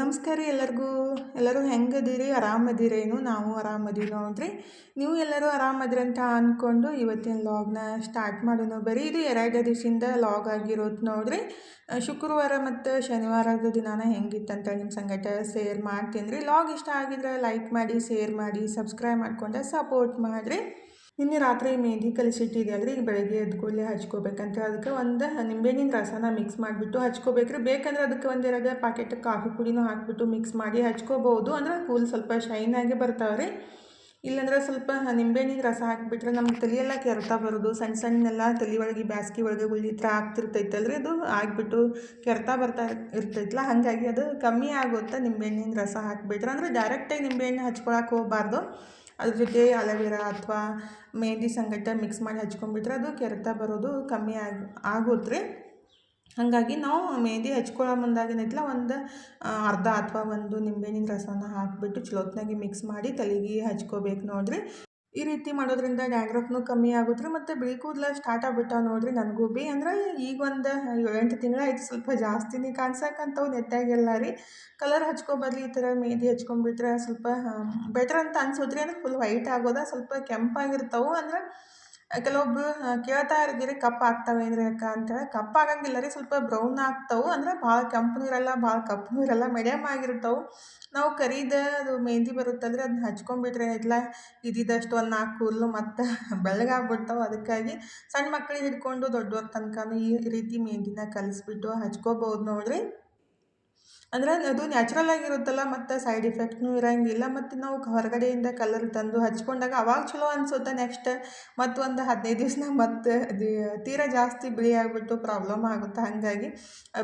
ನಮಸ್ಕಾರ ರೀ ಎಲ್ಲರೂ ಹೆಂಗದೀರಿ? ಆರಾಮದಿರೇನು? ನಾವು ಆರಾಮದೀವಿ ನೋಡ್ರಿ. ನೀವು ಎಲ್ಲರೂ ಆರಾಮದ್ರಿ ಅಂತ ಅಂದ್ಕೊಂಡು ಇವತ್ತಿನ ಲಾಗ್ನ ಸ್ಟಾರ್ಟ್ ಮಾಡೋಣ. ಬರೀ ಇದು 2 ದಿವಸದಿಂದ ಲಾಗ್ ಆಗಿರೋದು ನೋಡ್ರಿ. ಶುಕ್ರವಾರ ಮತ್ತು ಶನಿವಾರದ ದಿನಾನ ಹೆಂಗಿತ್ತಂತ ನಿಮ್ಮ ಸಂಗಟ ಶೇರ್ ಮಾಡ್ತೀನಿ ರೀ. ಲಾಗ್ ಇಷ್ಟ ಆಗಿದ್ರೆ ಲೈಕ್ ಮಾಡಿ, ಶೇರ್ ಮಾಡಿ, ಸಬ್ಸ್ಕ್ರೈಬ್ ಮಾಡ್ಕೊಂಡು ಸಪೋರ್ಟ್ ಮಾಡಿರಿ. ನಿನ್ನೆ ರಾತ್ರಿ ಮೆಹಂದಿ ಕಲಿಸಿಟ್ಟಿದ್ದೆ ಈಗ ಬೆಳಗ್ಗೆ ಎದ್ದು ಕೂಡಲೇ ಹಚ್ಕೋಬೇಕಂತ ಅದಕ್ಕೆ ಒಂದು ನಿಂಬೆಹಣ್ಣಿನ ರಸನ ಮಿಕ್ಸ್ ಮಾಡಿಬಿಟ್ಟು ಹಚ್ಕೋಬೇಕ್ರಿ. ಬೇಕಂದ್ರೆ ಅದಕ್ಕೆ 1-2 ಪ್ಯಾಕೆಟ್ ಕಾಫಿ ಪುಡಿನೂ ಹಾಕಿಬಿಟ್ಟು ಮಿಕ್ಸ್ ಮಾಡಿ ಹಚ್ಕೋಬೋದು. ಅಂದ್ರೆ ಕೂಲ್ ಸ್ವಲ್ಪ ಶೈನಾಗಿ ಬರ್ತಾವೆ ರೀ. ಇಲ್ಲಾಂದ್ರೆ ಸ್ವಲ್ಪ ನಿಂಬೆಹಣ್ಣಿನ ರಸ ಹಾಕಿಬಿಟ್ರೆ ನಮ್ಗೆ ತಲೆಯೆಲ್ಲ ಕೆರೆತ ಬರೋದು, ಸಣ್ಣೆಲ್ಲ ತಲೆ ಒಳಗೆ ಬ್ಯಾಸ್ಗೆ ಒಳಗೆ ಉಳಿತ್ರ ಆಗ್ತಿರ್ತೈತಲ್ರಿ. ಅದು ಆಗಿಬಿಟ್ಟು ಕೆರೆತ ಬರ್ತಾ ಇರ್ತೈತಲ್ಲ, ಹಾಗಾಗಿ ಅದು ಕಮ್ಮಿ ಆಗುತ್ತೆ ನಿಂಬೆಹಣ್ಣಿನ ರಸ ಹಾಕಿಬಿಟ್ರೆ. ಅಂದರೆ ಡೈರೆಕ್ಟಾಗಿ ನಿಂಬೆಹಣ್ಣು ಹಚ್ಕೊಳಕ್ಕೆ ಹೋಗಬಾರ್ದು. ಅದ್ರ ಜೊತೆ ಅಲೋವೆರಾ ಅಥವಾ ಮೆಹಂದಿ ಸಂಗಟ ಮಿಕ್ಸ್ ಮಾಡಿ ಹಚ್ಕೊಂಡ್ಬಿಟ್ರೆ ಅದು ಕೆರೆತ ಬರೋದು ಕಮ್ಮಿ ಆಗುತ್ತೆ ರೀ. ಹಾಗಾಗಿ ನಾವು ಮೆಹಂದಿ ಹಚ್ಕೊಳ್ಳೋ ಮುಂದಾಗ ಏನೈತಲ್ಲ ಒಂದು ಅರ್ಧ ಅಥವಾ ಒಂದು ನಿಂಬೆಹಣ್ಣಿನ ರಸನ ಹಾಕಿಬಿಟ್ಟು ಚಲೋತ್ನಾಗಿ ಮಿಕ್ಸ್ ಮಾಡಿ ತಲೆಗೆ ಹಚ್ಕೋಬೇಕು ನೋಡಿರಿ. ಈ ರೀತಿ ಮಾಡೋದ್ರಿಂದ ಡ್ಯಾಂಡ್ರಫ್ನು ಕಮ್ಮಿ ಆಗುತ್ತೆ ರೀ. ಮತ್ತು ಬಿಳಿ ಕೂದಲ ಸ್ಟಾರ್ಟ್ ಆಗ್ಬಿಟ್ಟಾವ ನೋಡಿರಿ. ನನಗೂ ಭೀ ಅಂದ್ರೆ ಈಗ ಒಂದು 7-8 ತಿಂಗಳಾಯ್ತು, ಸ್ವಲ್ಪ ಜಾಸ್ತಿನೇ ಕಾಣ್ಸಕ್ಕಂತವು ನೆತ್ತಾಗೆಲ್ಲ ರೀ. ಕಲರ್ ಹಚ್ಕೊಬದ್ಲಿ ಈ ಥರ ಮೆಹಂದಿ ಹಚ್ಕೊಂಡ್ಬಿಟ್ರೆ ಸ್ವಲ್ಪ ಬೆಟ್ರ್ ಅಂತ ಅನ್ಸೋದ್ರಿ. ಅಂದ್ರೆ ಫುಲ್ ವೈಟ್ ಆಗೋದ, ಸ್ವಲ್ಪ ಕೆಂಪಾಗಿರ್ತಾವೆ. ಅಂದ್ರೆ ಕೆಲವೊಬ್ರು ಕೇಳ್ತಾ ಇರ್ತೀರಿ ಕಪ್ಪು ಆಗ್ತಾವೇನ್ರಿ ಅಕ್ಕ ಅಂತೇಳಿ. ಕಪ್ಪು ಆಗಂಗಿಲ್ಲ ರೀ, ಸ್ವಲ್ಪ ಬ್ರೌನ್ ಆಗ್ತಾವೆ. ಅಂದ್ರೆ ಭಾಳ ಕೆಂಪು ಇರಲ್ಲ, ಭಾಳ ಕಪ್ಪು ಇರಲ್ಲ, ಮೀಡಿಯಮ್ ಆಗಿರ್ತಾವೆ. ನಾವು ಕರೀದ ಅದು ಮೆಹಂದಿ ಬರುತ್ತಂದ್ರೆ ಅದನ್ನ ಹಚ್ಕೊಂಡ್ಬಿಟ್ರೆ ಎಲ್ಲ ಇದಿದ್ದಷ್ಟು ಒಂದು 4 ಕೂದಲು ಮತ್ತು ಬೆಳ್ಳಗಾಗ್ಬಿಡ್ತಾವೆ. ಅದಕ್ಕಾಗಿ ಸಣ್ಣ ಮಕ್ಕಳಿಗೆ ಹಿಡ್ಕೊಂಡು ದೊಡ್ಡವ್ರ ತನಕನೂ ಈ ರೀತಿ ಮೆಹಂದಿನ ಕಲಿಸ್ಬಿಟ್ಟು ಹಚ್ಕೋಬೋದು ನೋಡಿರಿ. ಅಂದ್ರೆ ಅದು ನ್ಯಾಚುರಲ್ ಆಗಿರುತ್ತಲ್ಲ, ಮತ್ತು ಸೈಡ್ ಎಫೆಕ್ಟ್ನೂ ಇರೋಂಗಿಲ್ಲ. ಮತ್ತು ನಾವು ಹೊರಗಡೆಯಿಂದ ಕಲರ್ ತಂದು ಹಚ್ಕೊಂಡಾಗ ಅವಾಗ ಚಲೋ ಅನಿಸುತ್ತೆ. ನೆಕ್ಸ್ಟ್ ಮತ್ತೊಂದು 15 ದಿವ್ಸನಾಗ ಮತ್ತು ಅದು ತೀರಾ ಜಾಸ್ತಿ ಬಿಳಿ ಆಗಿಬಿಟ್ಟು ಪ್ರಾಬ್ಲಮ್ ಆಗುತ್ತೆ. ಹಾಗಾಗಿ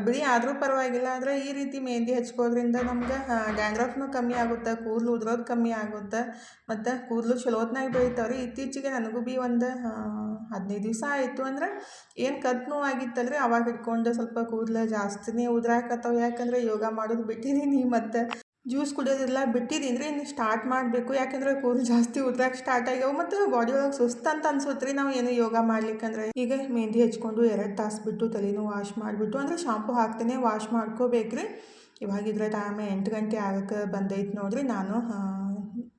ಬಿಳಿ ಆದರೂ ಪರವಾಗಿಲ್ಲ, ಆದರೆ ಈ ರೀತಿ ಮೆಹಂದಿ ಹಚ್ಕೋದ್ರಿಂದ ನಮ್ಗೆ ಡ್ಯಾಂಡ್ರಫ್ನೂ ಕಮ್ಮಿ ಆಗುತ್ತೆ, ಕೂದಲು ಉದುರೋದು ಕಮ್ಮಿ ಆಗುತ್ತೆ, ಮತ್ತು ಕೂದಲು ಚಲೋತ್ನಾಗಿ ಬೆಳಿತಾವೆ ರೀ. ಇತ್ತೀಚೆಗೆ ನನಗೂ ಭೀ ಒಂದು 15 ದಿವಸ ಆಯಿತು. ಅಂದ್ರೆ ಏನು ಕತ್ತು ನೋವಾಗಿತ್ತಲ್ರಿ, ಅವಾಗ ಹಿಡ್ಕೊಂಡು ಸ್ವಲ್ಪ ಕೂದಲು ಜಾಸ್ತಿನೇ ಉದುರಾಕತ್ತವೆ. ಯಾಕಂದರೆ ಯೋಗ ಮಾಡೋದು ಬಿಟ್ಟಿದ್ದೀನಿ ಮತ್ತು ಜ್ಯೂಸ್ ಕುಡಿಯೋದಿಲ್ಲ ಬಿಟ್ಟಿದ್ದೀನಿ ರೀ. ಇನ್ನು ಸ್ಟಾರ್ಟ್ ಮಾಡಬೇಕು. ಯಾಕಂದರೆ ಕೂದಲು ಜಾಸ್ತಿ ಉದ್ರಾಕೆ ಸ್ಟಾರ್ಟ್ ಆಗ್ಯಾವ ಮತ್ತು ಬಾಡಿ ಒಳಗೆ ಸುಸ್ತು ಅಂತ ಅನ್ಸುತ್ತೆ ರೀ ನಾವು ಏನು ಯೋಗ ಮಾಡ್ಲಿಕ್ಕಂದ್ರೆ. ಈಗ ಮೆಹಂದಿ ಹಚ್ಕೊಂಡು 2 ತಾಸು ಬಿಟ್ಟು ತಲೆನೂ ವಾಶ್ ಮಾಡಿಬಿಟ್ಟು, ಅಂದರೆ ಶಾಂಪು ಹಾಕ್ತೇನೆ ವಾಶ್ ಮಾಡ್ಕೋಬೇಕ್ರಿ. ಇವಾಗಿದ್ರೆ ಟೈಮ್ 8 ಗಂಟೆ ಆಗಕ್ಕೆ ಬಂದೈತೆ ನೋಡಿರಿ. ನಾನು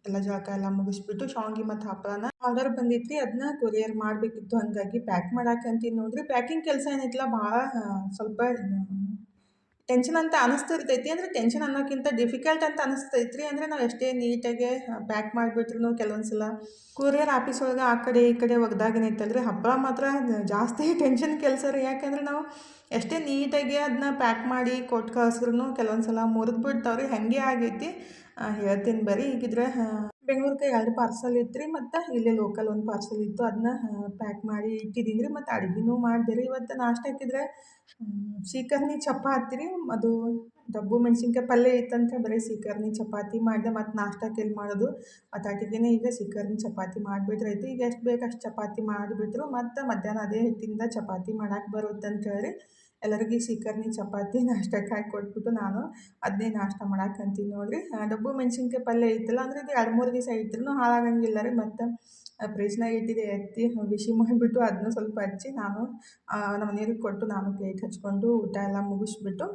ಎಲ್ಲ ಜಳಕ ಎಲ್ಲ ಮುಗಿಸ್ಬಿಟ್ಟು ಶಾವ್ಗೆ ಮತ್ತು ಹಪ್ಪಳನ ಆರ್ಡರ್ ಬಂದಿತ್ತು ರೀ, ಅದನ್ನ ಕೊರಿಯರ್ ಮಾಡಬೇಕಿತ್ತು. ಹಾಗಾಗಿ ಪ್ಯಾಕ್ ಮಾಡಾಕಂತೀನಿ ನೋಡಿರಿ. ಪ್ಯಾಕಿಂಗ್ ಕೆಲಸ ಏನೈತಿಲ್ಲ ಭಾಳ ಸ್ವಲ್ಪ ಟೆನ್ಷನ್ ಅಂತ ಅನಿಸ್ತಿರ್ತೈತಿ. ಅಂದರೆ ಟೆನ್ಷನ್ ಅನ್ನೋಕ್ಕಿಂತ ಡಿಫಿಕಲ್ಟ್ ಅಂತ ಅನಿಸ್ತೈತೆ ರೀ. ಅಂದರೆ ನಾವು ಎಷ್ಟೇ ನೀಟಾಗೆ ಪ್ಯಾಕ್ ಮಾಡಿಬಿಟ್ರು ಕೆಲವೊಂದು ಸಲ ಕೊರಿಯರ್ ಆಫೀಸ್ ಒಳಗೆ ಆ ಕಡೆ ಈ ಕಡೆ ಒಗ್ದಾಗೇನೈತಲ್ರಿ, ಹಪ್ಪಳ ಮಾತ್ರ ಜಾಸ್ತಿ ಟೆನ್ಷನ್ ಕೆಲಸ ರೀ. ಯಾಕಂದ್ರೆ ನಾವು ಎಷ್ಟೇ ನೀಟಾಗಿ ಅದನ್ನ ಪ್ಯಾಕ್ ಮಾಡಿ ಕೊಟ್ಟು ಕಳ್ಸಿದ್ರು ಕೆಲವೊಂದು ಸಲ ಮುರಿದು ಬಿಡ್ತಾವ್ರಿ. ಹಾಗೆ ಆಗೈತಿ. ಹೇಳ್ತೀನಿ ಬರ್ರಿ. ಈಗಿದ್ರೆ ಬೆಂಗ್ಳೂರಿಗೆ 2 ಪಾರ್ಸಲ್ ಇತ್ತು ರೀ, ಮತ್ತು ಇಲ್ಲೇ ಲೋಕಲ್ 1 ಪಾರ್ಸಲ್ ಇತ್ತು. ಅದನ್ನ ಪ್ಯಾಕ್ ಮಾಡಿ ಇಟ್ಟಿದ್ದೀನಿ ರೀ. ಮತ್ತು ಅಡುಗೆನೂ ಮಾಡಿದೆ ರೀ. ಇವತ್ತು ನಾಷ್ಟಕ್ಕಿದ್ರೆ ಸೀಕರ್ನಿ ಚಪಾತಿ ರೀ. ಅದು ಡಬ್ಬು ಮೆಣಸಿನ್ಕಾಯಿ ಪಲ್ಯ ಇತ್ತಂತ ಬರೀ ಸೀಕರ್ನಿ ಚಪಾತಿ ಮಾಡಿದೆ. ಮತ್ತು ನಾಷ್ಟಕ್ಕೆ ಎಲ್ಲಿ ಮಾಡೋದು, ಅತಾಟಿಗೆ ಈಗ ಸೀಕರ್ನಿ ಚಪಾತಿ ಮಾಡಿಬಿಟ್ರೆ ಆಯಿತು. ಈಗ ಎಷ್ಟು ಬೇಕು ಅಷ್ಟು ಚಪಾತಿ ಮಾಡಿಬಿಟ್ರು. ಮತ್ತು ಮಧ್ಯಾಹ್ನ ಅದೇ ಹಿಟ್ಟಿಂದ ಚಪಾತಿ ಮಾಡಕ್ಕೆ ಬರುತ್ತೆ ಅಂತ ಹೇಳಿ ಎಲ್ಲರಿಗೂ ಸೀಕರ್ನಿ ಚಪಾತಿ ನಾಷ್ಟಕ್ಕೆ ಹಾಕಿ ಕೊಟ್ಬಿಟ್ಟು ನಾನು ಅದನ್ನೇ ನಾಷ್ಟ ಮಾಡಾಕಂತೀನಿ ನೋಡಿರಿ. ಡಬ್ಬು ಮೆಣಸಿನ್ಕಾಯಿ ಪಲ್ಯ ಇತ್ತಲ್ಲ, ಅಂದರೆ ಇದು 2-3 ದಿವಸ ಇದ್ರೂ ಹಾಳಾಗಂಗಿಲ್ಲ ರೀ. ಮತ್ತು ಫ್ರಿಜ್ನಾಗ ಇಟ್ಟಿದ್ದೆ, ಎತ್ತಿ ಬಿಸಿ ಮಾಡಿಬಿಟ್ಟು ಅದನ್ನು ಸ್ವಲ್ಪ ಹಚ್ಚಿ ನಾನು ನಮ್ಮ ಮನೆಯವ್ರಿಗೆ ಕೊಟ್ಟು ನಾನು ಪ್ಲೇಟ್ ಹಚ್ಕೊಂಡು ಊಟ ಎಲ್ಲ ಮುಗಿಸ್ಬಿಟ್ಟು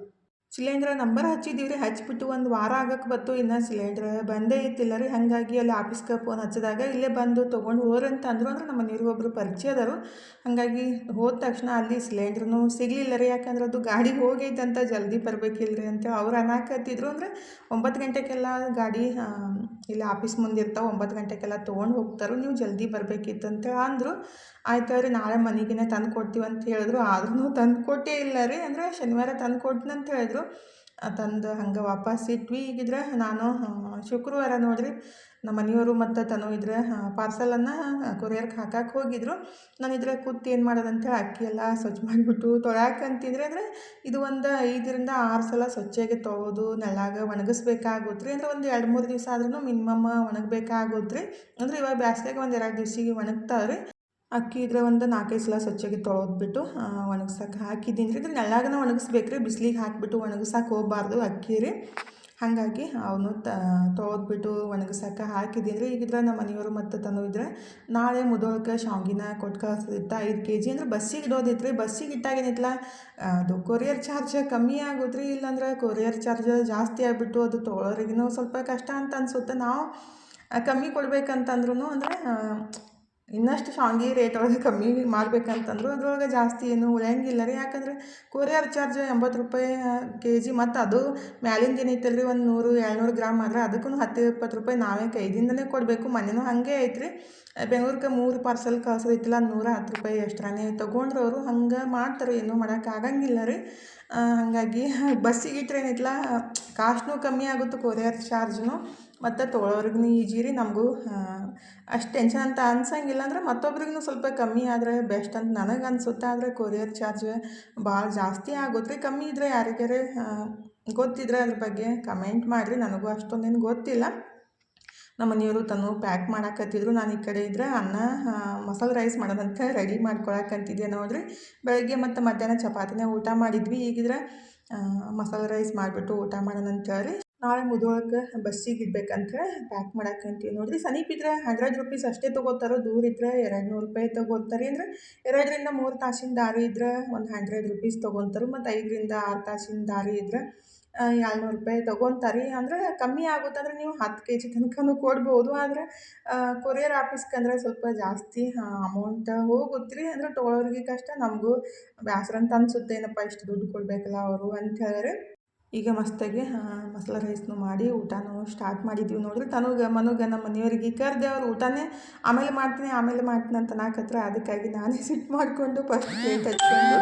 ಸಿಲಿಂಡ್ರ್ ನಂಬರ್ ಹಚ್ಚಿದ್ದೀವಿ ರೀ. ಹಚ್ಬಿಟ್ಟು 1 ವಾರ ಆಗಕ್ಕೆ ಬತ್ತು, ಇನ್ನೂ ಸಿಲಿಂಡ್ರ್ ಬಂದೇ ಇತ್ತಿಲ್ಲ ರೀ. ಹಾಗಾಗಿ ಅಲ್ಲಿ ಆಫೀಸ್ಗೆ ಫೋನ್ ಹಚ್ಚಿದಾಗ ಇಲ್ಲೇ ಬಂದು ತೊಗೊಂಡು ಹೋರಂತ ಅಂದರು. ಅಂದ್ರೆ ನಮ್ಮ ಮನೆಯವ್ರಿಗೆ ಒಬ್ಬರು ಪರಿಚಯದವರು. ಹಾಗಾಗಿ ಹೋದ ತಕ್ಷಣ ಅಲ್ಲಿ ಸಿಲಿಂಡ್ರೂ ಸಿಗಲಿಲ್ಲ ರೀ. ಯಾಕಂದ್ರೆ ಅದು ಗಾಡಿ ಹೋಗೈತಂತ ಜಲ್ದಿ ಬರಬೇಕಿಲ್ರಿ ಅಂತೇಳಿ ಅವ್ರು ಅನ್ನಕತ್ತಿದ್ರು. ಅಂದರೆ 9 ಗಂಟೆಗೆಲ್ಲ ಗಾಡಿ ಇಲ್ಲಿ ಆಫೀಸ್ ಮುಂದೆ ಇರ್ತಾವೆ, 9 ಗಂಟೆಗೆಲ್ಲ ತೊಗೊಂಡು ಹೋಗ್ತಾರೆ, ನೀವು ಜಲ್ದಿ ಬರಬೇಕಿತ್ತು ಅಂತೇಳಿ ಅಂದರು. ಆಯ್ತು ರೀ, ನಾಳೆ ಮನೆಗೇ ತಂದು ಕೊಡ್ತೀವಿ ಅಂತ ಹೇಳಿದ್ರು. ಆದ್ರೂ ತಂದು ಕೊಟ್ಟೇ ಇಲ್ಲ ರೀ. ಅಂದರೆ ಶನಿವಾರ ತಂದು ಕೊಡ್ತೀನಿ ಅಂತ ಹೇಳಿದ್ರು. ತಂದು ಹಂಗೆ ವಾಪಸ್ ಇಟ್ವಿ. ಈಗಿದ್ರೆ ನಾನು ಶುಕ್ರವಾರ ನೋಡಿರಿ ನಮ್ಮ ಮನೆಯವರು ಮತ್ತು ತನು ಇದ್ರೆ ಪಾರ್ಸಲನ್ನು ಕೊರಿಯರ್ಗೆ ಹಾಕಕ್ಕೆ ಹೋಗಿದ್ರು. ನಾನಿದ್ರೆ ಕೂತು ಏನು ಮಾಡೋದಂತೇಳಿ ಅಕ್ಕಿ ಎಲ್ಲ ಸ್ವಚ್ಛ ಮಾಡಿಬಿಟ್ಟು ತೊಳ್ಯಾಕಂತಿದ್ರೆ. ಅಂದರೆ ಇದು ಒಂದು 5-6 ಸಲ ಸ್ವಚ್ಛಾಗಿ ತೊಳೆದು ನೆಳ್ಳಾಗ ಒಣಗಿಸ್ಬೇಕಾಗುತ್ತೆ ರೀ. ಅಂದರೆ ಒಂದು 2-3 ದಿವಸ ಆದ್ರೂ ಮಿನಿಮಮ್ ಒಣಗಬೇಕಾಗುತ್ತೆ ರೀ. ಅಂದರೆ ಇವಾಗ ಬ್ಯಾಸ್ಗೆಗೆ ಒಂದು 2 ದಿವ್ಸಿಗೆ ಒಣಗ್ತಾವೆ ರೀ. ಅಕ್ಕಿ ಇದ್ರೆ ಒಂದು 4-5 ಸಲ ಸ್ವಚ್ಛಾಗಿ ತೊಳೆದ್ಬಿಟ್ಟು ಒಣಗ್ಸಕ್ಕೆ ಹಾಕಿದ್ದೀನಿ ರೀ. ಇದ್ರೆ ನೆಳ್ಳಾಗನ ಒಣಗಿಸ್ಬೇಕು ರೀ, ಬಿಸಿಲಿಗೆ ಹಾಕಿಬಿಟ್ಟು ಒಣಗಿಸಕ್ಕೆ ಹೋಗಬಾರ್ದು ಅಕ್ಕಿ ರೀ. ಹಾಗಾಗಿ ಅವನು ತೊಳೆದ್ಬಿಟ್ಟು ಒಣಗಿಸೋಕೆ ಹಾಕಿದ್ದೀನಿ. ಈಗಿದ್ರೆ ನಮ್ಮ ಮನೆಯವರು ಮತ್ತು ತನು ಇದ್ರೆ ನಾಳೆ ಮುದೋಳಕ್ಕೆ ಶಾವ್ಗಿನ ಕೊಟ್ಟು ಕಳ್ಸೋದಿತ್ತು 5 kg ಅಂದ್ರೆ ಬಸ್ಸಿಗೆ ಇಡೋದಿತ್ತು ರೀ. ಬಸ್ಸಿಗೆ ಇಟ್ಟಾಗೇನಿತ್ತಲ್ಲ ಅದು ಕೊರಿಯರ್ ಚಾರ್ಜ್ ಕಮ್ಮಿ ಆಗುತ್ತೆ ರೀ, ಇಲ್ಲಾಂದ್ರೆ ಕೊರಿಯರ್ ಚಾರ್ಜ್ ಜಾಸ್ತಿ ಆಗಿಬಿಟ್ಟು ಅದು ತೊಗೊಳೋರಿಗೂ ಸ್ವಲ್ಪ ಕಷ್ಟ ಅಂತ ಅನಿಸುತ್ತೆ. ನಾವು ಕಮ್ಮಿ ಕೊಡ್ಬೇಕಂತಂದ್ರೂ ಅಂದರೆ ಇನ್ನಷ್ಟು ಶಾವ್ಗೆ ರೇಟ್ ಒಳಗೆ ಕಮ್ಮಿ ಮಾಡ್ಬೇಕಂತಂದ್ರು ಅದ್ರೊಳಗೆ ಜಾಸ್ತಿ ಏನು ಉಳಿಯಂಗಿಲ್ಲ ರೀ. ಯಾಕಂದರೆ ಕೊರಿಯರ್ ಚಾರ್ಜ್ 80 ರೂಪಾಯಿ kg, ಮತ್ತು ಅದು ಮ್ಯಾಲಿಂದ ಏನೈತಲ್ಲ ರೀ, ಒಂದು 100-200 ಗ್ರಾಮ್ ಆದರೆ ಅದಕ್ಕೂ 10-20 ರೂಪಾಯಿ ನಾವೇ ಕೈದಿಂದನೇ ಕೊಡಬೇಕು. ಮನೆಯೂ ಹಾಗೆ ಐತ್ರಿ. ಬೆಂಗ್ಳೂರಿಗೆ 3 ಪಾರ್ಸೆಲ್ ಕಳ್ಸೋದಿತ್ತಲ್ಲ, 110 ರೂಪಾಯಿ ಎಷ್ಟ್ರಾನೇ ತೊಗೊಂಡ್ರು ಅವರು. ಹಂಗೆ ಮಾಡ್ತಾರೆ, ಏನೂ ಮಾಡೋಕ್ಕಾಗಂಗಿಲ್ಲ ರೀ. ಹಾಗಾಗಿ ಬಸ್ಸಿಗೆ ಇಟ್ಟರೆ ಏನೈತಲ್ಲ ಕಾಸ್ಟ್ನೂ ಕಮ್ಮಿ ಆಗುತ್ತೆ, ಕೊರಿಯರ್ ಚಾರ್ಜ್ನು, ಮತ್ತು ತೊಗೊಳೋರ್ಗೂ ಈಜಿ ರೀ. ನಮಗೂ ಅಷ್ಟು ಟೆನ್ಷನ್ ಅಂತ ಅನ್ಸಂಗಿಲ್ಲ. ಅಂದ್ರೆ ಮತ್ತೊಬ್ರಿಗೂ ಸ್ವಲ್ಪ ಕಮ್ಮಿ ಆದರೆ ಬೆಸ್ಟ್ ಅಂತ ನನಗೆ ಅನಿಸುತ್ತೆ. ಆದರೆ ಕೊರಿಯರ್ ಚಾರ್ಜ್ ಭಾಳ ಜಾಸ್ತಿ ಆಗುತ್ತೆ ರೀ. ಕಮ್ಮಿ ಇದ್ದರೆ ಯಾರಿಗಾರೆ ಗೊತ್ತಿದ್ರೆ ಅದ್ರ ಬಗ್ಗೆ ಕಮೆಂಟ್ ಮಾಡಿರಿ, ನನಗೂ ಅಷ್ಟೊಂದೇನು ಗೊತ್ತಿಲ್ಲ. ನಮ್ಮ ಮನೆಯವರು ತನು ಪ್ಯಾಕ್ ಮಾಡಾಕತ್ತಿದ್ರು. ನಾನು ಈ ಕಡೆ ಇದ್ದರೆ ಅನ್ನ ಮಸಾಲೆ ರೈಸ್ ಮಾಡೋದಂತ ರೆಡಿ ಮಾಡ್ಕೊಳಕಂತಿದ್ದೆ ನೋಡಿರಿ. ಬೆಳಗ್ಗೆ ಮತ್ತು ಮಧ್ಯಾಹ್ನ ಚಪಾತಿನೇ ಊಟ ಮಾಡಿದ್ವಿ. ಈಗಿದ್ರೆ ಮಸಾಲೆ ರೈಸ್ ಮಾಡಿಬಿಟ್ಟು ಊಟ ಮಾಡೋಣ ಅಂತೇಳಿ ನಾಳೆ ಮುದೋಳಕ್ಕೆ ಬಸ್ಸಿಗೆ ಇಡ್ಬೇಕಂತ ಪ್ಯಾಕ್ ಮಾಡಾಕಂತೀವಿ ನೋಡಿರಿ. ಸಮೀಪಿದ್ರೆ 100 ರೂಪೀಸ್ ಅಷ್ಟೇ ತೊಗೋತಾರೆ, ದೂರ ಇದ್ದರೆ 200 ರೂಪಾಯಿ ತೊಗೋತಾರೆ. ಅಂದರೆ 2-3 ತಾಸಿನ ದಾರಿ ಇದ್ದರೆ ಒಂದು 100 ರೂಪೀಸ್ ತೊಗೊತಾರೆ, ಮತ್ತು 5-6 ತಾಸಿನ ದಾರಿ ಇದ್ದರೆ 200 ರೂಪಾಯಿ ತೊಗೊತಾರೆ. ಅಂದರೆ ಕಮ್ಮಿ ಆಗುತ್ತೆ. ಅಂದರೆ ನೀವು 10 kg ತನಕನೂ ಕೊಡ್ಬೋದು. ಆದರೆ ಕೊರಿಯರ್ ಆಫೀಸ್ಗೆ ಅಂದರೆ ಸ್ವಲ್ಪ ಜಾಸ್ತಿ ಅಮೌಂಟ್ ಹೋಗುತ್ತೆ ರೀ. ಅಂದರೆ ತೊಗೊಳೋರಿಗೆ ಕಷ್ಟ, ನಮಗೂ ಬೇಸರ ಅಂತ ಅನಿಸುತ್ತೆ, ಏನಪ್ಪ ಇಷ್ಟು ದುಡ್ಡು ಕೊಡಬೇಕಲ್ಲ ಅವರು ಅಂತ ಹೇಳಿದ್ರೆ. ಈಗ ಮಸ್ತಾಗಿ ಮಸಾಲೆ ರೈಸ್ನು ಮಾಡಿ ಊಟನೂ ಸ್ಟಾರ್ಟ್ ಮಾಡಿದ್ದೀವಿ ನೋಡಿರಿ. ಮನುಗೆ ನಮ್ಮ ಮನೆಯವ್ರಿಗೆ ಕರೆದೆ, ಅವ್ರು ಊಟನೇ ಆಮೇಲೆ ಮಾಡ್ತೀನಿ ಅಂತ ಅನ್ನಕತ್ರ. ಅದಕ್ಕಾಗಿ ನಾನೇ ಸಿಟ್ಟು ಮಾಡಿಕೊಂಡು ಫಸ್ಟ್ ಪ್ಲೇಟ್ ಹಚ್ಕೊಂಡು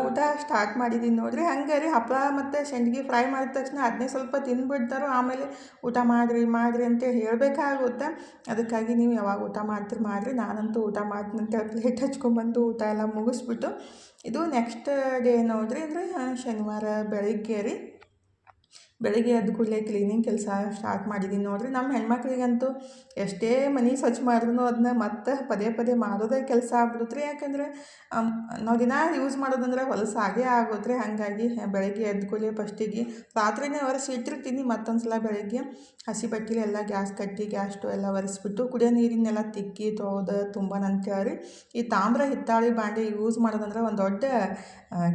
ಊಟ ಸ್ಟಾರ್ಟ್ ಮಾಡಿದ್ದೀನಿ ನೋಡಿರಿ. ಹಂಗೆ ರೀ, ಹಪ್ಪಳ ಮತ್ತು ಸಂಡ್ಗೆ ಫ್ರೈ ಮಾಡಿದ ತಕ್ಷಣ ಅದನ್ನೇ ಸ್ವಲ್ಪ ತಿಂದುಬಿಡ್ತಾರೋ, ಆಮೇಲೆ ಊಟ ಮಾಡಿರಿ ಅಂತ ಹೇಳಬೇಕಾಗುತ್ತೆ. ಅದಕ್ಕಾಗಿ ನೀವು ಯಾವಾಗ ಊಟ ಮಾಡ್ತೀರಿ ಮಾಡಿರಿ, ನಾನಂತೂ ಊಟ ಮಾಡ್ತೀನಿ ಅಂತ ಪ್ಲೇಟ್ ಹಚ್ಕೊಂಡ್ಬಂದು ಊಟ ಎಲ್ಲ ಮುಗಿಸ್ಬಿಟ್ಟು, ಇದು ನೆಕ್ಸ್ಟ್ ಡೇ ನೋಡಿರಿ. ಅಂದರೆ ಶನಿವಾರ ಬೆಳಗ್ಗೆ ಎದ್ದ ಕೂಡಲೇ ಕ್ಲೀನಿಂಗ್ ಕೆಲಸ ಸ್ಟಾರ್ಟ್ ಮಾಡಿದ್ದೀನಿ ನೋಡಿರಿ. ನಮ್ಮ ಹೆಣ್ಮಕ್ಳಿಗಂತೂ ಎಷ್ಟೇ ಮನೆ ಸ್ವಚ್ಛ ಮಾಡಿದ್ರೂ ಅದನ್ನ ಮತ್ತೆ ಪದೇ ಮಾಡೋದೇ ಕೆಲಸ ಆಗ್ಬಿಡುತ್ತೆ ರೀ. ಯಾಕಂದರೆ ನಾವು ದಿನ ಯೂಸ್ ಮಾಡೋದಂದ್ರೆ ಹೊಲಸು ಆಗೇ ಆಗುತ್ತೆ ರೀ. ಹಾಗಾಗಿ ಬೆಳಗ್ಗೆ ಎದ್ದ ಕೂಡಲೇ ಫಸ್ಟಿಗೆ ರಾತ್ರಿನೇ ಒರೆಸಿ ಇಟ್ಟಿರ್ತೀನಿ. ಮತ್ತೊಂದು ಸಲ ಬೆಳಗ್ಗೆ ಹಸಿ ಬಟ್ಟೆಲಿ ಎಲ್ಲ ಗ್ಯಾಸ್ ಕಟ್ಟಿ ಗ್ಯಾಸ್ ಸ್ಟವ್ ಎಲ್ಲ ಒರೆಸ್ಬಿಟ್ಟು ಕುಡಿಯೋ ನೀರಿನೆಲ್ಲ ತಿಕ್ಕಿ ತೊಳೆದು ಅಂತೇಳಿ ಈ ತಾಮ್ರ ಹಿತ್ತಾಳಿ ಬಾಂಡೆ ಯೂಸ್ ಮಾಡೋದಂದ್ರೆ ಒಂದು ದೊಡ್ಡ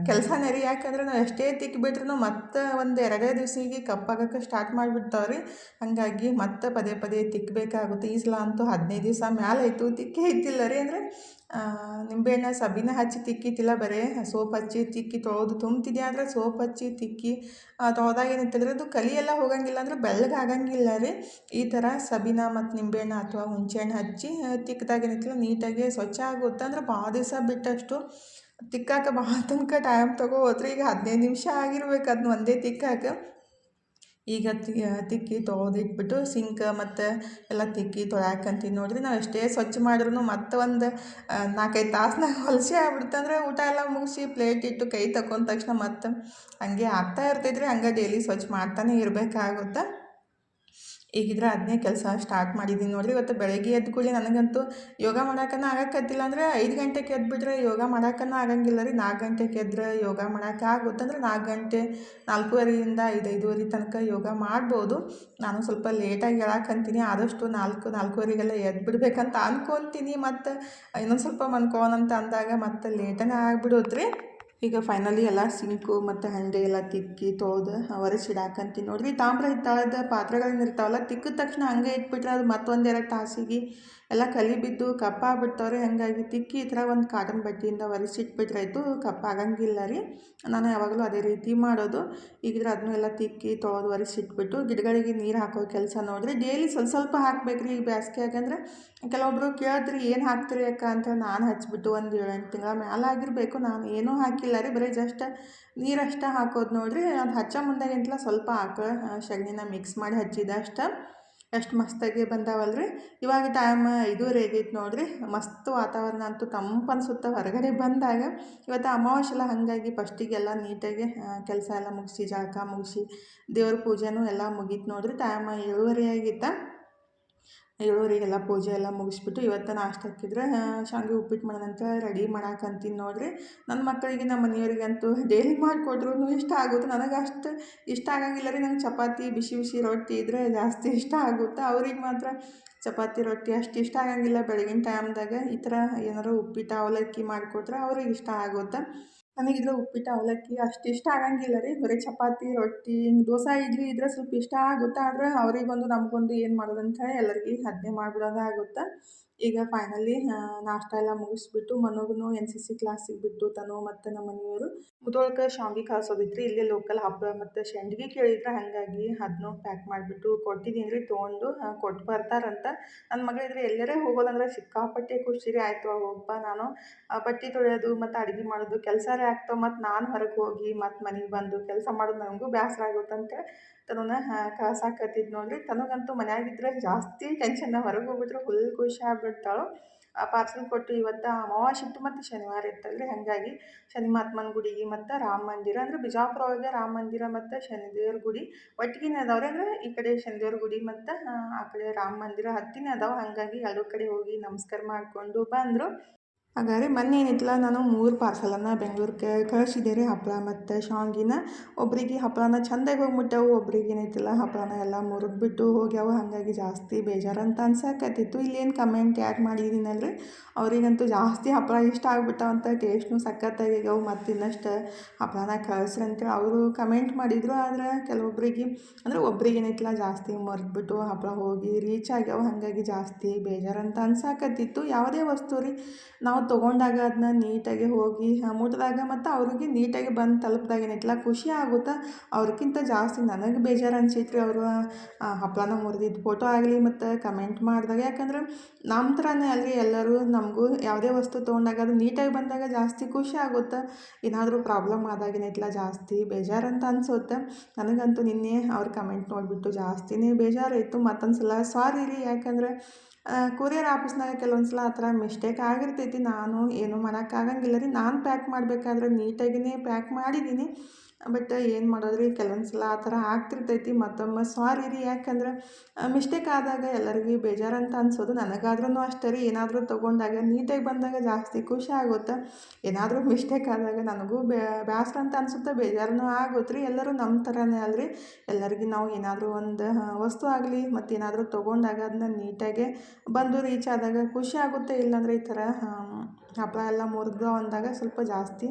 ಕೆಲಸನೇ ರೀ. ಯಾಕಂದರೆ ನಾವು ಎಷ್ಟೇ ತಿಕ್ಕಿಬಿಟ್ರೂ ಮತ್ತೆ ಒಂದು 2 ದಿವಸಿಗೆ ಕಪ್ಪಾಗೋಕ್ಕೆ ಸ್ಟಾರ್ಟ್ ಮಾಡಿಬಿಡ್ತಾವೆ ರೀ. ಹಾಗಾಗಿ ಮತ್ತೆ ಪದೇ ತಿಕ್ಕಬೇಕಾಗುತ್ತೆ. ಈ ಸಲ ಅಂತೂ 15 ದಿವಸ ಮ್ಯಾಲಾಯಿತು ತಿಕ್ಕೇ ಇದ್ದಿಲ್ಲ ರೀ. ಅಂದರೆ ನಿಂಬೆಹಣ್ಣು ಸಬೀನ ಹಚ್ಚಿ ತಿಕ್ಕಿತ್ತಿಲ್ಲ, ಬರೀ ಸೋಪ್ ಹಚ್ಚಿ ತಿಕ್ಕಿ ತೊಳೆದು ತುಂಬ್ತಿದ್ದೆ. ಆದರೆ ಸೋಪ್ ಹಚ್ಚಿ ತಿಕ್ಕಿ ತೊಳೆದಾಗ ಏನಿತ್ತಂದ್ರೆ ಅದು ಕಲಿ ಎಲ್ಲ ಹೋಗಂಗಿಲ್ಲ, ಅಂದರೆ ಬೆಳ್ಳಗೆ ಆಗಂಗಿಲ್ಲ ರೀ. ಈ ಥರ ಸಬೀನ ಮತ್ತು ನಿಂಬೆಹಣ್ಣು ಅಥವಾ ಹುಣಸೆಹಣ್ಣು ಹಚ್ಚಿ ತಿಕ್ಕಿದಾಗ ಏನಿತ್ತಲ್ಲ ನೀಟಾಗಿ ಸ್ವಚ್ಛ ಆಗುತ್ತೆ. ಅಂದರೆ ಭಾಳ ದಿವಸ ಬಿಟ್ಟಷ್ಟು ತಿಕ್ಕಾಕ ಭಾಳ ತನಕ ಟೈಮ್ ತೊಗೋತ್ರಿ. ಈಗ 15 ನಿಮಿಷ ಆಗಿರ್ಬೇಕು ಅದನ್ನ ಒಂದೇ ತಿಕ್ಕಾಕ. ಈಗ ತಿಕ್ಕಿ ತೊಳೆದಿಟ್ಬಿಟ್ಟು ಸಿಂಕ್ ಮತ್ತು ಎಲ್ಲ ತಿಕ್ಕಿ ತೊಳ್ಯಾಕಂತೀನಿ ನೋಡಿರಿ. ನಾವು ಎಷ್ಟೇ ಸ್ವಚ್ಛ ಮಾಡಿದ್ರು ಮತ್ತೆ ಒಂದು 4-5 ತಾಸ್ನಾಗ ಹೊಲಸೇ ಆಗ್ಬಿಡುತ್ತೆ. ಅಂದರೆ ಊಟ ಎಲ್ಲ ಮುಗಿಸಿ ಪ್ಲೇಟ್ ಇಟ್ಟು ಕೈ ತಗೊಂಡ ತಕ್ಷಣ ಮತ್ತೆ ಹಂಗೆ ಆಗ್ತಾ ಇರ್ತೈತ್ರಿ. ಹಂಗೆ ಡೈಲಿ ಸ್ವಚ್ಛ ಮಾಡ್ತಾನೆ ಇರಬೇಕಾಗುತ್ತೆ. ಈಗಿದ್ರೆ ಅದನ್ನೇ ಕೆಲಸ ಸ್ಟಾರ್ಟ್ ಮಾಡಿದ್ದೀನಿ ನೋಡಿರಿ. ಇವತ್ತು ಬೆಳಗ್ಗೆ ಎದ್ದ ಕೂಡಲೇ ನನಗಂತೂ ಯೋಗ ಮಾಡೋಕ್ಕನ ಆಗಕ್ಕತ್ತಿಲ್ಲ. ಅಂದರೆ 5 ಗಂಟೆಗೆ ಎದ್ಬಿಟ್ರೆ ಯೋಗ ಮಾಡೋಕ್ಕನ ಆಗಂಗಿಲ್ಲ ರೀ. 4 ಗಂಟೆಗೆ ಎದ್ದರೆ ಯೋಗ ಮಾಡೋಕ್ಕಾಗುತ್ತೆ. ಅಂದರೆ 4 ಗಂಟೆ 4:15 5:05 ತನಕ ಯೋಗ ಮಾಡ್ಬೋದು. ನಾನು ಸ್ವಲ್ಪ ಲೇಟಾಗಿ ಹೇಳಕ್ಕಂತೀನಿ. ಆದಷ್ಟು 4-4:15 ಎದ್ಬಿಡ್ಬೇಕಂತ ಅಂದ್ಕೊತೀನಿ. ಮತ್ತು ಇನ್ನೊಂದು ಸ್ವಲ್ಪ ಮನ್ಕೋಣಂತ ಅಂದಾಗ ಮತ್ತೆ ಲೇಟನೇ ಆಗಿಬಿಡುತ್ತೆ ರೀ. ಈಗ ಫೈನಲಿ ಎಲ್ಲ ಸಿಂಕು ಮತ್ತು ಹಂಡೆ ಎಲ್ಲ ತಿಕ್ಕಿ ತೊಳೆದು ಒರೆಸಿಡಾಕಂತೀನಿ ನೋಡಿರಿ. ತಾಮ್ರ ಹಿತ್ತಾಳದ ಪಾತ್ರೆಗಳೇನಿರ್ತಾವಲ್ಲ ತಿಕ್ಕಿದ ತಕ್ಷಣ ಹಂಗೆ ಇಟ್ಬಿಟ್ರೆ ಅದು ಮತ್ತೊಂದು 2 ತಾಸಿಗೆ ಎಲ್ಲ ಕಲಿ ಬಿದ್ದು ಕಪ್ಪಾಗ್ಬಿಡ್ತಾವ್ರಿ. ಹಾಗಾಗಿ ತಿಕ್ಕಿ ಈ ಥರ ಒಂದು ಕಾಟನ್ ಬಟ್ಟೆಯಿಂದ ಒರೆಸಿಟ್ಬಿಟ್ರೆ ಆಯಿತು, ಕಪ್ಪಾಗಂಗಿಲ್ಲ ರೀ. ನಾನು ಯಾವಾಗಲೂ ಅದೇ ರೀತಿ ಮಾಡೋದು. ಈಗಿದ್ರೆ ಅದನ್ನೂ ಎಲ್ಲ ತಿಕ್ಕಿ ತೊಳೆದು ಒರೆಸಿಟ್ಬಿಟ್ಟು ಗಿಡಗಳಿಗೆ ನೀರು ಹಾಕೋ ಕೆಲಸ ನೋಡಿರಿ. ಡೈಲಿ ಸ್ವಲ್ಪ ಹಾಕ್ಬೇಕು ರೀ. ಈಗ ಬೇಸಿಗೆ ಅಂದರೆ ಕೆಲವೊಬ್ಬರು ಕೇಳಿದ್ರಿ ಏನು ಹಾಕ್ತೀರಿ ಅಕ್ಕ ಅಂತ. ನಾನು ಹಚ್ಬಿಟ್ಟು ಒಂದು 7-8 ತಿಂಗಳ ಮ್ಯಾಲೆ ಆಗಿರಬೇಕು. ನಾನು ಏನೂ ಹಾಕಿಲ್ಲ ರೀ, ಬರೀ ಜಸ್ಟ್ ನೀರಷ್ಟೇ ಹಾಕೋದು ನೋಡಿರಿ. ಅದು ಹಚ್ಚೋ ಮುಂದಾಗಿಂತಲ ಸ್ವಲ್ಪ ಆಕಳ ಸಗಣಿನ ಮಿಕ್ಸ್ ಮಾಡಿ ಹಚ್ಚಿದ ಎಷ್ಟು ಮಸ್ತಾಗಿ ಬಂದಾವಲ್ರಿ. ಇವಾಗ ಟೈಮ್ 5:30 ಆಗೈತೆ ನೋಡಿರಿ. ಮಸ್ತ್ ವಾತಾವರಣ ಅಂತೂ ತಂಪು ಅನಿಸುತ್ತೆ ಹೊರಗಡೆ ಬಂದಾಗ. ಇವತ್ತು ಅಮಾವಾಸ್ಯೆ ಎಲ್ಲ ಹಾಗಾಗಿ ಫಸ್ಟಿಗೆಲ್ಲ ನೀಟಾಗಿ ಕೆಲಸ ಎಲ್ಲ ಮುಗಿಸಿ ಜಳಕ ಮುಗಿಸಿ ದೇವ್ರ ಪೂಜೆನೂ ಎಲ್ಲ ಮುಗೀತು ನೋಡಿರಿ. ಟೈಮ್ 7:30 ಆಗಿತ್ತು. 7 ಪೂಜೆ ಎಲ್ಲ ಮುಗಿಸ್ಬಿಟ್ಟು ಇವತ್ತು ನಾಷ್ಟ ಹಾಕಿದ್ರೆ ಶಾವಿಗೆ ಉಪ್ಪಿಟ್ಟು ಮಾಡೋಣಂತ ರೆಡಿ ಮಾಡಾಕಂತೀನಿ ನೋಡಿರಿ. ನನ್ನ ಮಕ್ಕಳಿಗೆ ನಮ್ಮ ಮನೆಯವರಿಗಂತೂ ಡೈಲಿ ಮಾಡಿಕೊಟ್ರು ಇಷ್ಟ ಆಗುತ್ತೆ. ನನಗೆ ಅಷ್ಟು ಇಷ್ಟ ಆಗಂಗಿಲ್ಲ ರೀ. ನಂಗೆ ಚಪಾತಿ ಬಿಸಿ ಬಿಸಿ ರೊಟ್ಟಿ ಇದ್ದರೆ ಜಾಸ್ತಿ ಇಷ್ಟ ಆಗುತ್ತೆ. ಅವ್ರಿಗೆ ಮಾತ್ರ ಚಪಾತಿ ರೊಟ್ಟಿ ಅಷ್ಟು ಇಷ್ಟ ಆಗಂಗಿಲ್ಲ. ಬೆಳಗಿನ ಟೈಮ್ದಾಗ ಈ ಥರ ಏನಾರು ಉಪ್ಪಿಟ್ಟು ಅವಲಕ್ಕಿ ಮಾಡಿಕೊಟ್ರೆ ಅವ್ರಿಗೆ ಇಷ್ಟ ಆಗುತ್ತೆ. ನನಗಿದ್ರೆ ಉಪ್ಪಿಟ್ಟು ಅವಲಕ್ಕಿ ಅಷ್ಟು ಇಷ್ಟ ಆಗಂಗಿಲ್ಲ ರೀ. ಬರೀ ಚಪಾತಿ ರೊಟ್ಟಿ ದೋಸೆ ಇಡ್ಲಿ ಇದ್ರೆ ಸ್ವಲ್ಪ ಇಷ್ಟ ಆಗುತ್ತೆ. ಆದರೆ ಅವರಿಗೊಂದು ನಮಗೊಂದು ಏನು ಮಾಡೋದಂತ ಹೇಳಿ ಎಲ್ಲರಿಗೆ ಅದನ್ನೇ ಮಾಡಿಬಿಡೋದಾಗುತ್ತೆ. ಈಗ ಫೈನಲಿ ನಾಷ್ಟ ಎಲ್ಲ ಮುಗಿಸ್ಬಿಟ್ಟು ಮನೋಗೂ NCC ಕ್ಲಾಸಿಗೆ ಬಿಟ್ಟು ತನು ಮತ್ತು ನಮ್ಮ ಮನೆಯವರು ಮುದೋಳಕ್ಕೆ ಶಾವಿಗೆ ಕಾಸೋದಿತ್ತು ರೀ. ಇಲ್ಲೇ ಲೋಕಲ್ ಹಪ್ಪಳ ಮತ್ತು ಸಂಡ್ಗೆ ಕೇಳಿದ್ರೆ ಹಾಗಾಗಿ ಅದನ್ನೂ ಪ್ಯಾಕ್ ಮಾಡಿಬಿಟ್ಟು ಕೊಟ್ಟಿದ್ದೀನಿ ರೀ. ತೊಗೊಂಡು ಕೊಟ್ಟು ಬರ್ತಾರಂತ. ನನ್ನ ಮಗಳಿದ್ರೆ ಎಲ್ಲರೇ ಹೋಗೋದಂದ್ರೆ ಸಿಕ್ಕಾಪಟ್ಟೆ ಖುಷಿ ರೀ. ಆಯಿತು ಹೋಗಪ್ಪ, ನಾನು ಬಟ್ಟೆ ತೊಳೆಯೋದು ಮತ್ತು ಅಡುಗೆ ಮಾಡೋದು ಕೆಲಸರೇ ಆಗ್ತಾವೆ, ಮತ್ತು ನಾನು ಹೊರಗೆ ಹೋಗಿ ಮತ್ತು ಮನೆಗೆ ಬಂದು ಕೆಲಸ ಮಾಡೋದು ನನಗೂ ಬೇಸರ ಆಗುತ್ತಂತೇಳಿ ತನನ ಕಳ್ಸಾಕತ್ತಿದ್ದು ನೋಡಿರಿ. ತನಗಂತೂ ಮನ್ಯಾಗಿದ್ದರೆ ಜಾಸ್ತಿ ಟೆನ್ಷನ್. ಹೊರಗೆ ಹೋಗ್ಬಿಟ್ರೆ ಫುಲ್ ಖುಷಿ ಆಗ್ಬಿಡ್ತಾಳೆ. ಪಾರ್ಸಲ್ ಕೊಟ್ಟು ಇವತ್ತು ಅಮಾವಾಸ್ಯೆ ಇತ್ತು ಮತ್ತು ಶನಿವಾರ ಇತ್ತಲ್ಲ ರೀ. ಹಾಗಾಗಿ ಶನಿ ಮಹಾತ್ಮನ ಗುಡಿಗೆ ಮತ್ತು ರಾಮ ಮಂದಿರ ಅಂದರೆ ಬಿಜಾಪುರ ಒಳಗೆ ರಾಮ ಮಂದಿರ ಮತ್ತು ಶನಿದೇವ್ರ ಗುಡಿ ಒಟ್ಟಿಗೆ ಅದಾವ್ರಿ. ಅಂದರೆ ಈ ಕಡೆ ಶನಿದೇವ್ರ ಗುಡಿ ಮತ್ತು ಆ ಕಡೆ ರಾಮ ಮಂದಿರ ಹತ್ತಿನೇ ಅದಾವೆ. ಹಾಗಾಗಿ 2 ಕಡೆ ಹೋಗಿ ನಮಸ್ಕಾರ ಮಾಡಿಕೊಂಡು ಬಂದರು. ಹಾಗಾದ್ರೆ ಮೊನ್ನೆ ಏನಿತ್ತಲ್ಲ, ನಾನು 3 ಪಾರ್ಸಲನ್ನು ಬೆಂಗ್ಳೂರಿಗೆ ಕಳಿಸಿದ್ದೆ ರೀ. ಹಪ್ಪಳ ಮತ್ತು ಶಾವ್ಗಿನ ಒಬ್ಬರಿಗೆ ಹಪ್ಪಳನ ಚೆಂದಾಗಿ ಹೋಗ್ಬಿಟ್ಟವು, ಒಬ್ರಿಗೆ ಏನೈತಿಲ್ಲ ಹಪ್ಪಳನ ಎಲ್ಲ ಮುರಿದ್ಬಿಟ್ಟು ಹೋಗ್ಯಾವ. ಹಾಗಾಗಿ ಜಾಸ್ತಿ ಬೇಜಾರಂತ ಅನ್ಸಕತ್ತಿತ್ತು. ಇಲ್ಲೇನು ಕಮೆಂಟ್ ಆ್ಯಡ್ ಮಾಡಿದ್ದೀನಲ್ರಿ, ಅವರಿಗಂತೂ ಜಾಸ್ತಿ ಹಪ್ಪಳ ಇಷ್ಟ ಆಗ್ಬಿಟ್ಟವಂತ, ಟೇಸ್ಟ್ನು ಸಖತ್ತಾಗ್ಯಾವ, ಮತ್ತು ಇನ್ನಷ್ಟು ಹಪ್ಪಳನ ಕಳಿಸ್ರಿ ಅಂತೇಳಿ ಅವರು ಕಮೆಂಟ್ ಮಾಡಿದರು. ಆದರೆ ಕೆಲವೊಬ್ಬರಿಗೆ ಅಂದರೆ ಒಬ್ರಿಗೆ ಏನೈತಿಲ್ಲ ಜಾಸ್ತಿ ಮುರಿದ್ಬಿಟ್ಟು ಹಪ್ಪಳ ಹೋಗಿ ರೀಚ್ ಆಗ್ಯಾವ. ಹಾಗಾಗಿ ಜಾಸ್ತಿ ಬೇಜಾರಂತ ಅನ್ಸಕತ್ತಿತ್ತು. ಯಾವುದೇ ವಸ್ತು ರೀ ನಾವು ತೊಗೊಂಡಾಗ ಅದನ್ನ ನೀಟಾಗಿ ಹೋಗಿ ಮುಟ್ಟಿದಾಗ ಮತ್ತು ಅವ್ರಿಗೆ ನೀಟಾಗಿ ಬಂದು ತಲುಪಿದಾಗ ಏನೈತಿಲ್ಲ ಖುಷಿ ಆಗುತ್ತೆ. ಅವ್ರಿಗಿಂತ ಜಾಸ್ತಿ ನನಗೆ ಬೇಜಾರು ಅನ್ಸೈತೆ ರೀ ಅವರು ಹಪ್ಪಳನ ಮುರಿದಿದ್ದು ಫೋಟೋ ಆಗಲಿ ಮತ್ತು ಕಮೆಂಟ್ ಮಾಡಿದಾಗ. ಯಾಕಂದ್ರೆ ನಮ್ಮ ಥರನೇ ಅಲ್ರಿ ಎಲ್ಲರೂ, ನಮಗೂ ಯಾವುದೇ ವಸ್ತು ತೊಗೊಂಡಾಗ ಅದು ನೀಟಾಗಿ ಬಂದಾಗ ಜಾಸ್ತಿ ಖುಷಿ ಆಗುತ್ತೆ. ಏನಾದರೂ ಪ್ರಾಬ್ಲಮ್ ಆದಾಗ ಏನೈತಿಲ್ಲ ಜಾಸ್ತಿ ಬೇಜಾರಂತ ಅನಿಸುತ್ತೆ. ನನಗಂತೂ ನಿನ್ನೆ ಅವ್ರ ಕಮೆಂಟ್ ನೋಡಿಬಿಟ್ಟು ಜಾಸ್ತಿನೇ ಬೇಜಾರಾಯಿತು. ಮತ್ತೊಂದು ಸಲ ಸಾರಿ ರೀ. ಯಾಕಂದರೆ ಕೊರಿಯರ್ ಆಫೀಸ್ನಾಗ ಕೆಲವೊಂದು ಸಲ ಆ ಥರ ಮಿಸ್ಟೇಕ್ ಆಗಿರ್ತೈತಿ. ನಾನು ಏನೂ ಮಾಡೋಕ್ಕಾಗಂಗಿಲ್ಲ ರೀ. ನಾನು ಪ್ಯಾಕ್ ಮಾಡಬೇಕಾದ್ರೆ ನೀಟಾಗಿಯೇ ಪ್ಯಾಕ್ ಮಾಡಿದ್ದೀನಿ. ಬಟ್ ಏನು ಮಾಡೋದ್ರಿ, ಕೆಲವೊಂದು ಸಲ ಆ ಥರ ಆಗ್ತಿರ್ತೈತಿ. ಮತ್ತೊಮ್ಮೆ ಸಾರಿ ರೀ. ಯಾಕಂದ್ರೆ ಮಿಸ್ಟೇಕ್ ಆದಾಗ ಎಲ್ಲರಿಗೂ ಬೇಜಾರಂತ ಅನ್ಸೋದು. ನನಗಾದ್ರೂ ಅಷ್ಟೇ ರೀ. ಏನಾದರೂ ತೊಗೊಂಡಾಗ ನೀಟಾಗಿ ಬಂದಾಗ ಜಾಸ್ತಿ ಖುಷಿ ಆಗುತ್ತೆ. ಏನಾದರೂ ಮಿಸ್ಟೇಕ್ ಆದಾಗ ನನಗೂ ಬೇಸರ ಅಂತ ಅನಿಸುತ್ತೆ, ಬೇಜಾರನೂ ಆಗುತ್ತೆ ರೀ. ಎಲ್ಲರೂ ನಮ್ಮ ಥರನೇ ಅಲ್ರಿ. ಎಲ್ಲರಿಗೂ ನಾವು ಏನಾದರೂ ಒಂದು ವಸ್ತು ಆಗಲಿ ಮತ್ತು ಏನಾದರೂ ತೊಗೊಂಡಾಗ ಅದನ್ನ ನೀಟಾಗೆ ಬಂದು ರೀಚ್ ಆದಾಗ ಖುಷಿ ಆಗುತ್ತೆ. ಇಲ್ಲಾಂದರೆ ಈ ಥರ ಹಪ್ಪಳ ಎಲ್ಲ ಮುರಿದು ಅಂದಾಗ ಸ್ವಲ್ಪ ಜಾಸ್ತಿ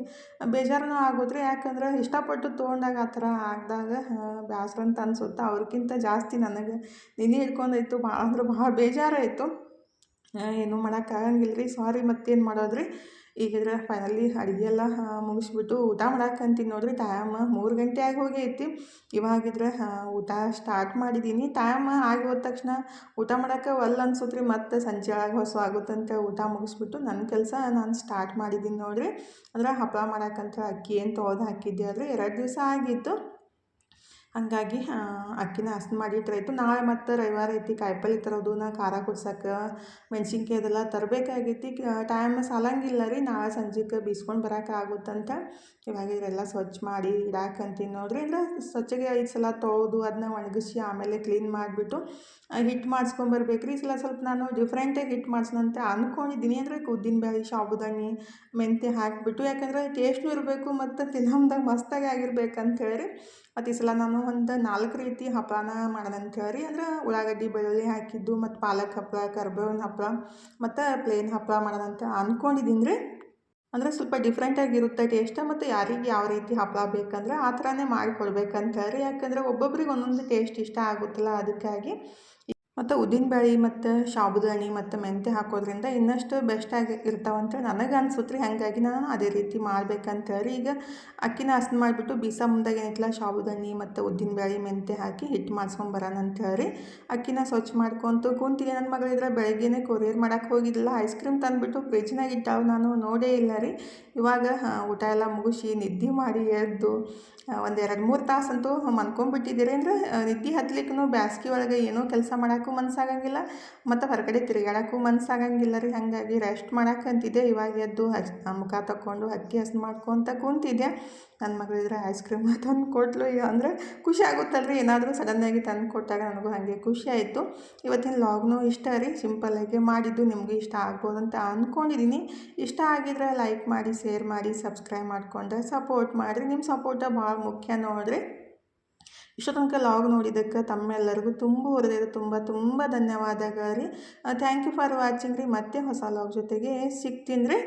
ಬೇಜಾರನೂ ಆಗುತ್ತೆ ರೀ. ಯಾಕಂದ್ರೆ ಇಷ್ಟಪಟ್ಟು ತೊಗೊಂಡಾಗ ಆ ಥರ ಆಗಿದಾಗ ಬೇಸರ ಅಂತ ಅನಿಸುತ್ತೆ. ಅವ್ರಿಗಿಂತ ಜಾಸ್ತಿ ನನಗೆ ನಿನ್ನೆ ಹಿಡ್ಕೊಂಡಾಯ್ತು, ಭಾಳ ಅಂದ್ರೆ ಭಾಳ ಬೇಜಾರಾಯಿತು. ಏನೂ ಮಾಡೋಕ್ಕಾಗಂಗಿಲ್ಲ ರೀ. ಸಾರಿ, ಮತ್ತೇನು ಮಾಡೋದ್ರಿ. ಈಗಿದ್ರೆ ಫೈನಲಿ ಅಡುಗೆ ಎಲ್ಲ ಮುಗಿಸ್ಬಿಟ್ಟು ಊಟ ಮಾಡಾಕಂತೀನಿ ನೋಡಿರಿ. ಟೈಮ್ 3 ಗಂಟೆ ಆಗಿ ಹೋಗೈತಿ. ಇವಾಗಿದ್ರೆ ಊಟ ಸ್ಟಾರ್ಟ್ ಮಾಡಿದ್ದೀನಿ. ಟೈಮ್ ಆಗಿ ಹೋದ ತಕ್ಷಣ ಊಟ ಮಾಡೋಕೆ ಅನ್ಸುತ್ತೆ ರೀ. ಮತ್ತು ಸಂಜೆ ಒಳಗೆ ಹೊಸ ಆಗುತ್ತಂತ ಊಟ ಮುಗಿಸ್ಬಿಟ್ಟು ನನ್ನ ಕೆಲಸ ನಾನು ಸ್ಟಾರ್ಟ್ ಮಾಡಿದ್ದೀನಿ ನೋಡಿರಿ. ಅಂದ್ರೆ ಹಪ್ಪಳ ಮಾಡೋಕ್ಕಂತ ಅಕ್ಕಿ ಏನು ತೊಳೆದು ಹಾಕಿದ್ದೆ ಅಲ್ರಿ, 2 ದಿವಸ ಆಗಿತ್ತು. ಹಂಗಾಗಿ ಅಕ್ಕಿನ ಹಸನು ಮಾಡಿ ಇಟ್ಟರಾಯ್ತು. ನಾಳೆ ಮತ್ತು ರವಿವಾರ ಐತಿ, ಕಾಯಿಪಲ್ಲೆ ತರೋದು, ಖಾರ ಕುಡ್ಸಕ್ಕೆ ಮೆಣ್ಸಿನ್ಕಾಯಿ ಅದೆಲ್ಲ ತರಬೇಕಾಗೈತಿ. ಟೈಮ್ ಸಾಲಂಗಿಲ್ಲ ರೀ. ನಾಳೆ ಸಂಜೆಗೆ ಬೀಸ್ಕೊಂಡು ಬರೋಕ್ಕಾಗುತ್ತಂತ ಇವಾಗಿದ್ರೆಲ್ಲ ಸ್ವಚ್ಛ ಮಾಡಿ ಇಡಾಕಂತೀನಿ ನೋಡಿರಿ. ಅಂದರೆ ಸ್ವಚ್ಛಗೆ 5 ಸಲ ತೊಳೆದು ಅದನ್ನ ಒಣಗಿಸಿ ಆಮೇಲೆ ಕ್ಲೀನ್ ಮಾಡಿಬಿಟ್ಟು ಹಿಟ್ಟು ಮಾಡಿಸ್ಕೊಂಬರ್ಬೇಕು ರೀ. ಈ ಸಲ ಸ್ವಲ್ಪ ನಾನು ಡಿಫ್ರೆಂಟಾಗಿ ಹಿಟ್ಟು ಮಾಡಿಸೋಣಂತ ಅಂದ್ಕೊಂಡಿದ್ದೀನಿ. ಅಂದರೆ ಉದ್ದಿನಬೇಳೆ, ಸಾಬುದಾನಿ, ಮೆಂತ್ಯ ಹಾಕಿಬಿಟ್ಟು, ಯಾಕಂದರೆ ಟೇಸ್ಟು ಇರಬೇಕು ಮತ್ತು ತಿನ್ನೋಮ್ದಾಗ ಮಸ್ತಾಗಿ ಆಗಿರ್ಬೇಕಂತ ಹೇಳಿ ಮತ್ತು ಈ ಸಲ ನಾನು ಒಂದು 4 ರೀತಿ ಹಪ್ಪಳನ ಮಾಡೋಣಂತ ಹೇಳಿ. ಅಂದ್ರೆ ಉಳ್ಳಾಗಡ್ಡಿ ಬೆಳ್ಳುಳ್ಳಿ ಹಾಕಿದ್ದು ಮತ್ತು ಪಾಲಕ್ ಹಪ್ಪಳ, ಕರ್ಬೇವಿನ ಹಪ್ಪಳ ಮತ್ತು ಪ್ಲೇನ್ ಹಪ್ಪಳ ಮಾಡೋಣಂತ ಅಂದ್ಕೊಂಡಿದ್ದೀನಿ ರೀ. ಅಂದರೆ ಸ್ವಲ್ಪ ಡಿಫ್ರೆಂಟಾಗಿರುತ್ತೆ ಟೇಸ್ಟ್. ಮತ್ತು ಯಾರಿಗೆ ಯಾವ ರೀತಿ ಹಪ್ಪಳ ಬೇಕಂದ್ರೆ ಆ ಥರನೇ ಮಾಡಿಕೊಡ್ಬೇಕಂತ ಹೇಳಿ. ಯಾಕಂದರೆ ಒಬ್ಬೊಬ್ರಿಗೆ ಒಂದೊಂದು ಟೇಸ್ಟ್ ಇಷ್ಟ ಆಗುತ್ತಲ್ಲ, ಅದಕ್ಕಾಗಿ. ಮತ್ತು ಉದ್ದಿನಬೇಳೆ ಮತ್ತು ಸಾಬುದಾನಿ ಮತ್ತು ಮೆಂತ್ಯ ಹಾಕೋದ್ರಿಂದ ಇನ್ನಷ್ಟು ಬೆಸ್ಟಾಗಿ ಇರ್ತಾವಂತೇಳಿ ನನಗೆ ಅನ್ಸುತ್ತೆ ರೀ. ಹಾಗಾಗಿ ನಾನು ಅದೇ ರೀತಿ ಮಾಡ್ಬೇಕಂತೇಳಿ ಈಗ ಅಕ್ಕಿನ ಹಸನು ಮಾಡಿಬಿಟ್ಟು ಬೀಸೋ ಮುಂದಾಗ ಏನೈತಿಲ್ಲ ಸಾಬುದಾನಿ ಮತ್ತು ಉದ್ದಿನಬೇಳೆ ಮೆಂತ್ಯ ಹಾಕಿ ಹಿಟ್ಟು ಮಾಡಿಸ್ಕೊಂಬರೋಣ ಅಂತ ಹೇಳಿ ಅಕ್ಕಿನ ಸ್ವಚ್ಛ ಮಾಡ್ಕೊತ ಕುಂತೀನಿ. ನನ್ನ ಮಗಳಿದ್ರೆ ಬೆಳಗ್ಗೆನೇ ಕೊರಿಯರ್ ಮಾಡೋಕ್ಕೆ ಹೋಗಿದ್ದಿಲ್ಲ. ಐಸ್ ಕ್ರೀಮ್ ತಂದುಬಿಟ್ಟು ಫ್ರಿಜ್ನಾಗ ಇಟ್ಟಾವು, ನಾನು ನೋಡೇ ಇಲ್ಲ ರೀ. ಇವಾಗ ಊಟ ಎಲ್ಲ ಮುಗಿಸಿ ನಿದ್ದೆ ಮಾಡಿ ಎದ್ದು ಒಂದು 2-3 ತಾಸಂತೂ ಮನ್ಕೊಂಬಿಟ್ಟಿದ್ದೀರಿ. ಅಂದರೆ ನಿದ್ದೆ ಹತ್ಲಿಕ್ಕೂ ಬ್ಯಾಸ್ಗೆ ಒಳಗೆ ಏನೋ ಕೆಲಸ ಮಾಡೋಕೆ ಮಾಡೋಕ್ಕೂ ಮನಸ್ಸಾಗಂಗಿಲ್ಲ ಮತ್ತು ಹೊರಗಡೆ ತಿರುಗಾಡೋಕ್ಕೂ ಮನಸ್ಸಾಗಂಗಿಲ್ಲ ರೀ. ಹಾಗಾಗಿ ರೆಸ್ಟ್ ಮಾಡಕ್ಕಂತಿದ್ದೆ. ಇವಾಗ ಎದ್ದು ಮುಖ ತಕ್ಕೊಂಡು ಅಕ್ಕಿ ಹಸು ಮಾಡ್ಕೊತ ಕುಂತಿದ್ದೆ. ನನ್ನ ಮಗಳಿದ್ರೆ ಐಸ್ ಕ್ರೀಮ್ ತಂದು ಕೊಟ್ಲು. ಅಂದರೆ ಖುಷಿ ಆಗುತ್ತಲ್ಲ ರೀ, ಏನಾದರೂ ಸಡನ್ನಾಗಿ ತಂದು ಕೊಟ್ಟಾಗ ನನಗೂ ಹಾಗೆ ಖುಷಿ ಆಯಿತು. ಇವತ್ತಿನ ಲಾಗ್ನೂ ಇಷ್ಟ ರೀ, ಸಿಂಪಲ್ಲಾಗಿ ಮಾಡಿದ್ದು. ನಿಮಗೂ ಇಷ್ಟ ಆಗ್ಬೋದು ಅಂತ ಅಂದ್ಕೊಂಡಿದ್ದೀನಿ. ಇಷ್ಟ ಆಗಿದ್ರೆ ಲೈಕ್ ಮಾಡಿ, ಶೇರ್ ಮಾಡಿ, ಸಬ್ಸ್ಕ್ರೈಬ್ ಮಾಡಿಕೊಂಡ್ರೆ ಸಪೋರ್ಟ್ ಮಾಡಿರಿ. ನಿಮ್ಮ ಸಪೋರ್ಟ ಭಾಳ ಮುಖ್ಯ ನೋಡಿರಿ. ಇಷ್ಟು ತನಕ ಲಾಗ್ ನೋಡಿದ್ದಕ್ಕೆ ತಮ್ಮೆಲ್ಲರಿಗೂ ಹೃದಯದ ತುಂಬ ಧನ್ಯವಾದಗಳು ರೀ. ಥ್ಯಾಂಕ್ ಯು ಫಾರ್ ವಾಚಿಂಗ್ ರೀ. ಮತ್ತೆ ಹೊಸ ಲಾಗ್ ಜೊತೆಗೆ ಸಿಗ್ತೀನಿ ರೀ.